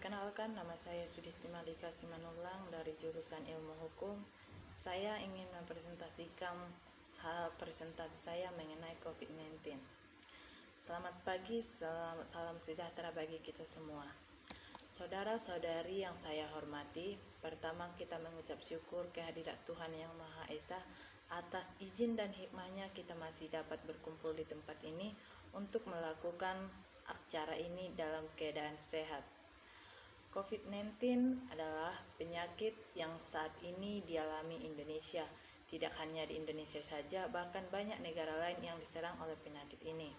Perkenalkan, nama saya Sudisti Malika Simanulang dari jurusan Ilmu Hukum. Saya ingin mempresentasikan presentasi saya mengenai COVID-19. Selamat pagi, salam sejahtera bagi kita semua. Saudara-saudari yang saya hormati, pertama kita mengucap syukur kehadirat Tuhan Yang Maha Esa atas izin dan hikmahnya kita masih dapat berkumpul di tempat ini untuk melakukan acara ini dalam keadaan sehat. COVID-19 adalah penyakit yang saat ini dialami Indonesia. Tidak hanya di Indonesia saja, bahkan banyak negara lain yang diserang oleh penyakit ini.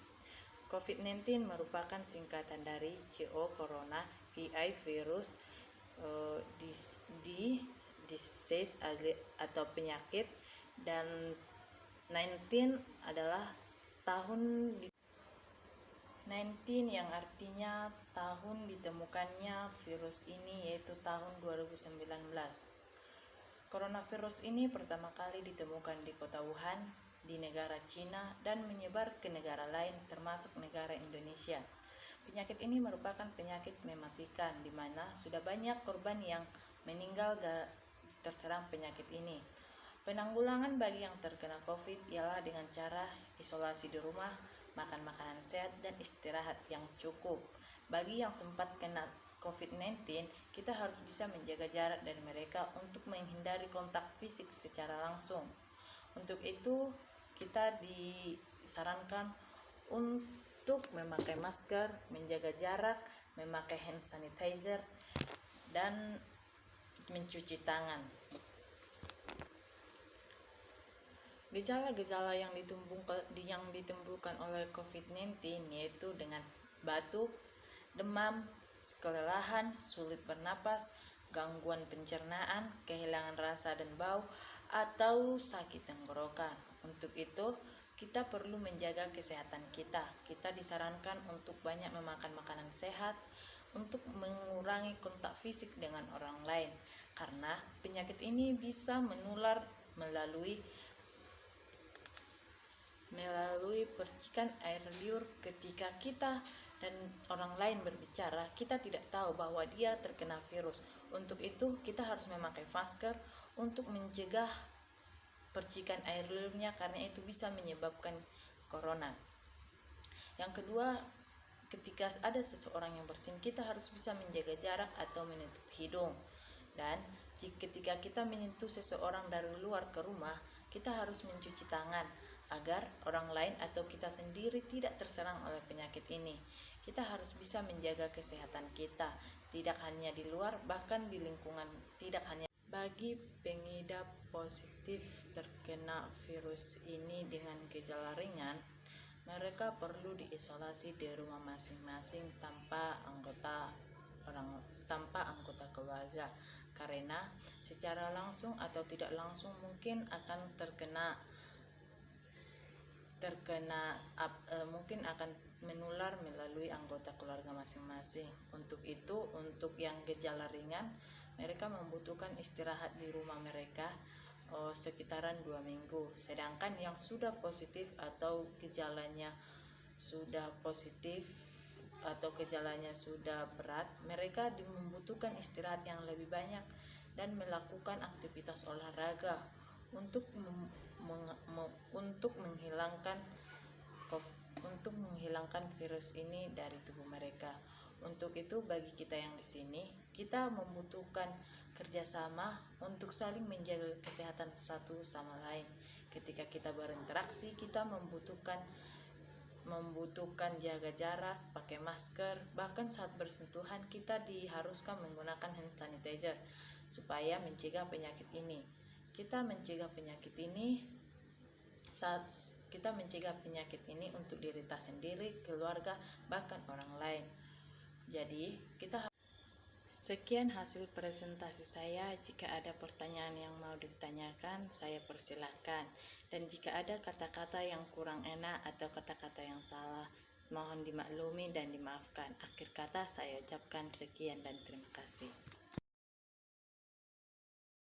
COVID-19 merupakan singkatan dari CO Corona, VI virus, disease atau penyakit, dan 19 adalah tahun 19 yang artinya tahun ditemukannya virus ini, yaitu tahun 2019. Coronavirus ini pertama kali ditemukan di kota Wuhan, di negara Cina, dan menyebar ke negara lain termasuk negara Indonesia. Penyakit ini merupakan penyakit mematikan, di mana sudah banyak korban yang meninggal terserang penyakit ini. Penanggulangan bagi yang terkena COVID ialah dengan cara isolasi di rumah, makan makanan sehat, dan istirahat yang cukup. Bagi yang sempat kena COVID-19, kita harus bisa menjaga jarak dari mereka untuk menghindari kontak fisik secara langsung. Untuk itu, kita disarankan untuk memakai masker, menjaga jarak, memakai hand sanitizer, dan mencuci tangan. Gejala-gejala yang ditimbulkan oleh COVID-19 yaitu dengan batuk, demam, kelelahan, sulit bernapas, gangguan pencernaan, kehilangan rasa dan bau, atau sakit tenggorokan. Untuk itu, kita perlu menjaga kesehatan kita. Kita disarankan untuk banyak memakan makanan sehat, untuk mengurangi kontak fisik dengan orang lain, karena penyakit ini bisa menular melalui percikan air liur. Ketika kita dan orang lain berbicara, kita tidak tahu bahwa dia terkena virus. Untuk itu, kita harus memakai masker untuk mencegah percikan air liurnya, karena itu bisa menyebabkan corona. Yang kedua, ketika ada seseorang yang bersin, kita harus bisa menjaga jarak atau menutup hidung. Dan ketika kita menyentuh seseorang dari luar ke rumah, kita harus mencuci tangan agar orang lain atau kita sendiri tidak terserang oleh penyakit ini. Kita harus bisa menjaga kesehatan kita, tidak hanya di luar, bahkan di lingkungan. Tidak hanya bagi pengidap positif terkena virus ini dengan gejala ringan, mereka perlu diisolasi di rumah masing-masing tanpa anggota keluarga, karena secara langsung atau tidak langsung mungkin akan mungkin akan menular melalui anggota keluarga masing-masing. Untuk itu, untuk yang gejala ringan, mereka membutuhkan istirahat di rumah mereka sekitaran 2 minggu. Sedangkan yang sudah positif atau gejalanya sudah positif atau gejalanya sudah berat, mereka membutuhkan istirahat yang lebih banyak dan melakukan aktivitas olahraga untuk menghilangkan virus ini dari tubuh mereka. Untuk itu, bagi kita yang di sini, kita membutuhkan kerjasama untuk saling menjaga kesehatan satu sama lain. Ketika kita berinteraksi, kita membutuhkan jaga jarak, pakai masker, bahkan saat bersentuhan kita diharuskan menggunakan hand sanitizer supaya mencegah penyakit ini. Kita mencegah penyakit ini untuk diri kita sendiri, keluarga, bahkan orang lain. Jadi, sekian hasil presentasi saya. Jika ada pertanyaan yang mau ditanyakan, saya persilahkan. Dan jika ada kata-kata yang kurang enak atau kata-kata yang salah, mohon dimaklumi dan dimaafkan. Akhir kata saya ucapkan sekian dan terima kasih.